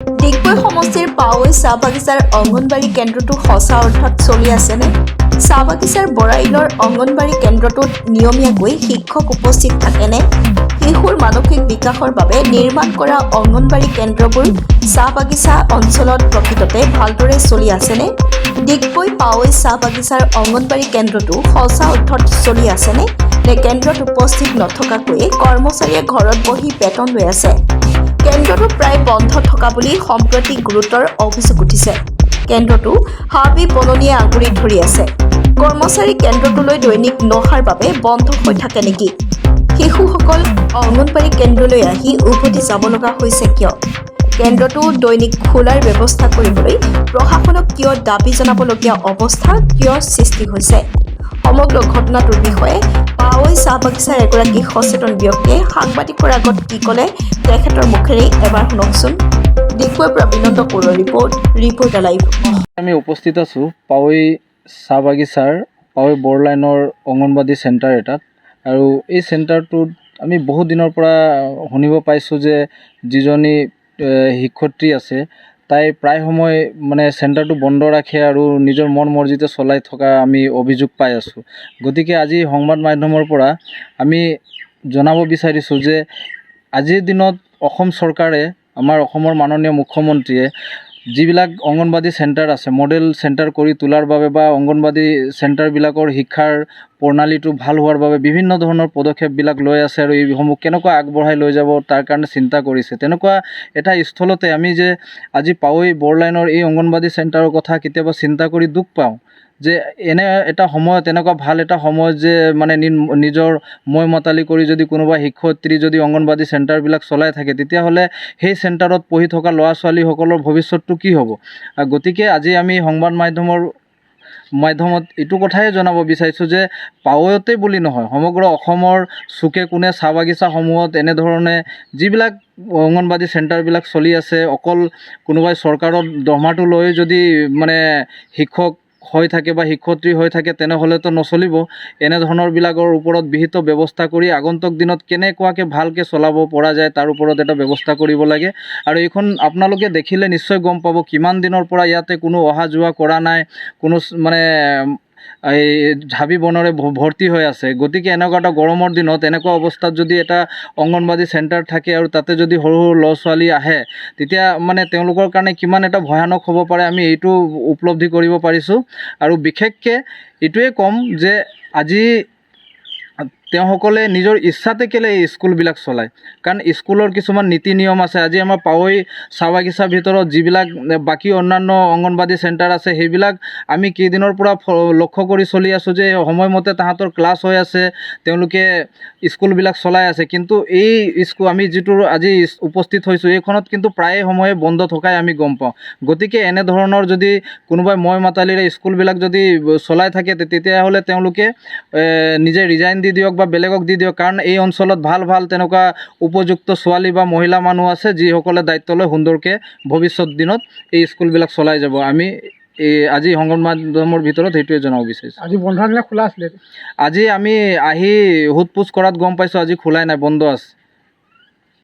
ডিগবৈ সমষ্টিৰ পাৱৈ চাহ বাগিচাৰ অংগনবাড়ী কেন্দ্ৰটো সঁচা অৰ্থত চলি আছেনে? চাহ বাগিচাৰ বৰাইলৰ অংগনবাড়ী কেন্দ্ৰটোত নিয়মীয়াকৈ শিক্ষক উপস্থিত থাকেনে? শিশুৰ মানসিক বিকাশৰ বাবে নিৰ্মাণ কৰা অংগনবাড়ী কেন্দ্ৰবোৰ চাহ বাগিচা অঞ্চলত প্ৰকৃততে ভালদৰে চলি আছেনে? ডিগবৈ পাৱৈ চাহ বাগিচাৰ অংগনবাড়ী কেন্দ্ৰটো সঁচা অৰ্থত চলি আছেনে? নে কেন্দ্ৰত উপস্থিত নথকাকৈয়ে কৰ্মচাৰীয়ে ঘৰত বহি বেতন লৈ আছে? কেন্দ্ৰটো প্ৰায় বন্ধ থকা বুলি সম্প্ৰতি গুৰুতৰ অভিযোগ উঠিছে। কেন্দ্ৰটো হাবি বননিয়ে আগুৰি ধৰি আছে। কৰ্মচাৰী কেন্দ্ৰটোলৈ দৈনিক নহাৰ বাবে বন্ধ হৈ থাকে নেকি? শিশুসকল অংগনবাড়ী কেন্দ্ৰলৈ আহি উভতি যাব লগা হৈছে কিয়? কেন্দ্ৰটো দৈনিক খোলাৰ ব্যৱস্থা কৰিবলৈ প্ৰশাসনক কিয় দাবী জনাবলগীয়া অৱস্থা কিয় সৃষ্টি হৈছে? সমগ্ৰ ঘটনাটোৰ বিষয়ে পাৱৈ চাহ বাগিচাৰ এগৰাকী সচেতন ব্যক্তিয়ে সাংবাদিকৰ আগত কি ক'লে তেখেতৰ মুখেৰে এবাৰ শুনকচোন। ডিগবৈৰ পৰা বিনন্দ কৌৰৰ ৰিপৰ্টাৰ লাইভ। আমি উপস্থিত আছোঁ পাৱৈ চাহ বাগিচাৰ পাৱৈ বৰলাইনৰ অংগনবাদী চেণ্টাৰ এটাত, আৰু এই চেণ্টাৰটোত আমি বহুত দিনৰ পৰা শুনিব পাইছোঁ যে যিজনী শিক্ষয়িত্ৰী আছে তাই প্ৰায় সময় চেণ্টাৰটো বন্ধ ৰাখে আৰু নিজৰ মন মৰ্জিতে চলাই থকা আমি অভিযোগ পাই আছোঁ। গতিকে আজি সংবাদ মাধ্যমৰ পৰা আমি জনাব বিচাৰিছোঁ যে আজিৰ দিনত অসম চৰকাৰে, আমাৰ অসমৰ মাননীয় মুখ্যমন্ত্ৰীয়ে যিবিলাক অংগনবাদী চেণ্টাৰ আছে মডেল চেণ্টাৰ কৰি তোলাৰ বাবে বা অংগনবাদী চেণ্টাৰবিলাকৰ শিক্ষাৰ প্ৰণালীটো ভাল হোৱাৰ বাবে বিভিন্ন ধৰণৰ পদক্ষেপবিলাক লৈ আছে, আৰু এইসমূহ কেনেকুৱা আগবঢ়াই লৈ যাব তাৰ কাৰণে চিন্তা কৰিছে। তেনেকুৱা এটা স্থলতে আমি যে আজি পাৱৈ বৰলাইনৰ এই অংগনবাদী চেণ্টাৰৰ কথা কেতিয়াবা চিন্তা কৰি দুখ পাওঁ যে এনে এটা সময়ত, এনেকুৱা ভাল এটা সময়ত যে নিজৰ মই মতালি কৰি যদি কোনোবা শিক্ষয়িত্ৰী যদি অংগনবাদী চেণ্টাৰবিলাক চলাই থাকে, তেতিয়াহ'লে সেই চেণ্টাৰত পঢ়ি থকা ল'ৰা ছোৱালীসকলৰ ভৱিষ্যতটো কি হ'ব? গতিকে আজি আমি সংবাদ মাধ্যমত এইটো কথাই জনাব বিচাৰিছোঁ যে পাৱৈতে বুলি নহয়, সমগ্ৰ অসমৰ চুকে কোণে চাহ বাগিচাসমূহত এনেধৰণে যিবিলাক অংগনবাদী চেণ্টাৰবিলাক চলি আছে, অকল কোনোবাই চৰকাৰৰ দৰমহাটো লৈ যদি শিক্ষক হৈ থাকে বা শিক্ষয়িত্ৰী হৈ থাকে তেনেহ'লেতো নচলিব। এনেধৰণৰবিলাকৰ ওপৰত বিহিত ব্যৱস্থা কৰি আগন্তুক দিনত কেনেকুৱাকৈ ভালকৈ চলাব পৰা যায় তাৰ ওপৰত এটা ব্যৱস্থা কৰিব লাগে। আৰু এইখন আপোনালোকে দেখিলে নিশ্চয় গম পাব কিমান দিনৰ পৰা ইয়াতে কোনো অহা যোৱা কৰা নাই, কোনো এই হাবি বনৰে ভৰ্তি হৈ আছে। গতিকে এনেকুৱা এটা গৰমৰ দিনত এনেকুৱা অৱস্থাত যদি এটা অংগনবাদী চেণ্টাৰ থাকে আৰু তাতে যদি সৰু সৰু ল'ৰা ছোৱালী আহে, তেতিয়া তেওঁলোকৰ কাৰণে কিমান এটা ভয়ানক হ'ব পাৰে আমি এইটো উপলব্ধি কৰিব পাৰিছোঁ। আৰু বিশেষকৈ এইটোৱে ক'ম যে আজি তেওঁসকলে নিজৰ ইচ্ছাতে কেলৈ এই স্কুলবিলাক চলায়, কাৰণ স্কুলৰ কিছুমান নীতি নিয়ম আছে। আজি আমাৰ পাৱৈ চাহ বাগিচাৰ ভিতৰত যিবিলাক বাকী অন্যান্য অংগনবাদী চেণ্টাৰ আছে সেইবিলাক আমি কেইদিনৰ পৰা লক্ষ্য কৰি চলি আছোঁ যে সময়মতে তাহাঁতৰ ক্লাছ হৈ আছে, তেওঁলোকে স্কুলবিলাক চলাই আছে। কিন্তু এই স্কুল আমি যিটো আজি উপস্থিত হৈছোঁ এইখনত কিন্তু প্ৰায়ে সময়ে বন্ধ থকাই আমি গম পাওঁ। গতিকে এনেধৰণৰ যদি কোনোবাই মই মাতালিৰে স্কুলবিলাক যদি চলাই থাকে তেতিয়াহ'লে তেওঁলোকে নিজে ৰিজাইন দি দিয়ক বা বেলেগক দি দিয়ক, কাৰণ এই অঞ্চলত ভাল তেনেকুৱা উপযুক্ত ছোৱালী বা মহিলা মানুহ আছে যিসকলে দায়িত্ব লৈ সুন্দৰকৈ ভৱিষ্যত দিনত এই স্কুলবিলাক চলাই যাব। আমি আজি সংবাদ মাধ্যমৰ ভিতৰত সেইটোৱে জনাব বিচাৰিছোঁ। আজি বন্ধ দিনা খোলা আছিলে? আজি আমি আহি সোধ পোছ কৰাত গম পাইছোঁ আজি খোলাই নাই, বন্ধ আছে।